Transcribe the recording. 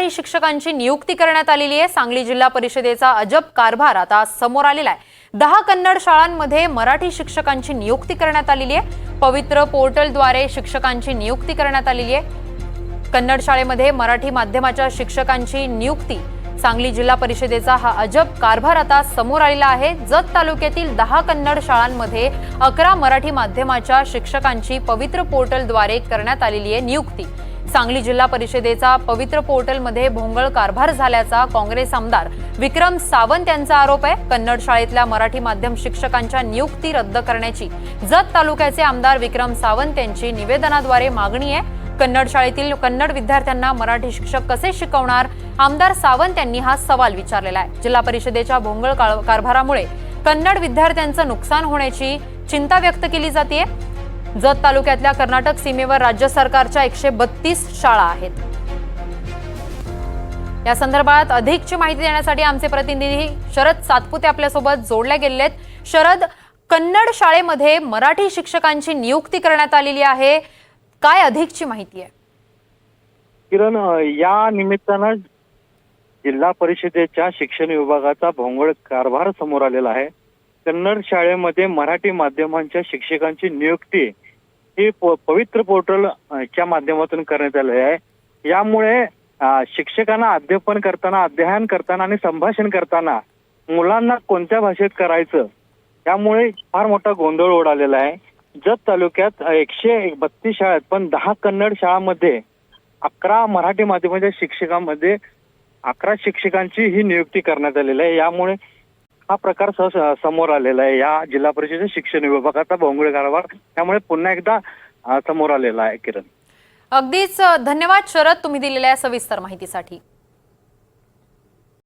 मराठी शिक्षकांची नियुक्ती करण्यात आलेली आहे। सांगली जिल्हा परिषदेचा अजब कारभार आता समोर आलेला आहे। 10 कन्नड शाळांमध्ये मराठी शिक्षकांची नियुक्ती करण्यात आलेली आहे। पवित्र पोर्टलद्वारे शिक्षकांची नियुक्ती करण्यात आलेली आहे। कन्नड शाळेमध्ये मराठी माध्यमाच्या शिक्षकांची नियुक्ती सांगली जिल्हा परिषदेचा हा अजब कारभार आता समोर आलेला आहे। जत तालुक्यातील 10 कन्नड शाळांमध्ये 11 मराठी माध्यमाच्या शिक्षकांची पवित्र पोर्टलद्वारे करण्यात आलेली आहे नियुक्ती। सांगली जिल्हा परिषदेचा पवित्र पोर्टलमध्ये भोंगळ कारभार झाल्याचा काँग्रेस आमदार विक्रम सावंत यांचा आरोप आहे। कन्नड शाळेतल्या मराठी माध्यम शिक्षकांच्या नियुक्ती रद्द करण्याची जत तालुक्याचे आमदार विक्रम सावंत यांची निवेदनाद्वारे मागणी आहे। कन्नड शाळेतील कन्नड विद्यार्थ्यांना मराठी शिक्षक कसे शिकवणार? आमदार सावंत यांनी हा सवाल विचारलेला आहे। जिल्हा परिषदेच्या भोंगळ कारभारामुळे कन्नड विद्यार्थ्यांचं नुकसान होण्याची चिंता व्यक्त केली जाते। जत तालुक्यातल्या कर्नाटक सीमेवर राज्य सरकारच्या 132 शाळा आहेत। या संदर्भात अधिकची माहिती देण्यासाठी आमचे प्रतिनिधी शरद सातपुते आपल्यासोबत जोडले गेलेत। शरद, कन्नड शाळेमध्ये मराठी शिक्षकांची नियुक्ती करण्यात आलेली आहे, काय अधिकची माहिती आहे? किरण, या निमित्तानं जिल्हा परिषदेच्या शिक्षण विभागाचा भोंगळ कारभार समोर आलेला आहे। कन्नड शाळेमध्ये मराठी माध्यमांच्या शिक्षकांची नियुक्ती ही पवित्र पोर्टलच्या माध्यमातून करण्यात आली आहे। यामुळे शिक्षकांना अध्ययन करताना आणि संभाषण करताना मुलांना कोणत्या भाषेत करायचं यामुळे फार मोठा गोंधळ उडालेला आहे। जत तालुक्यात 132 शाळा आहेत, पण 10 कन्नड शाळांमध्ये 11 मराठी माध्यमाच्या शिक्षकांमध्ये 11 शिक्षकांची ही नियुक्ती करण्यात आलेली आहे। यामुळे हा प्रकार समोर आलेला आहे। या जिल्हा परिषदेच्या शिक्षण विभागाचा भोंगळ कारभार त्यामुळे पुन्हा एकदा समोर आलेला आहे। किरण, अगदीच धन्यवाद शरद, तुम्ही दिलेल्या सविस्तर माहितीसाठी।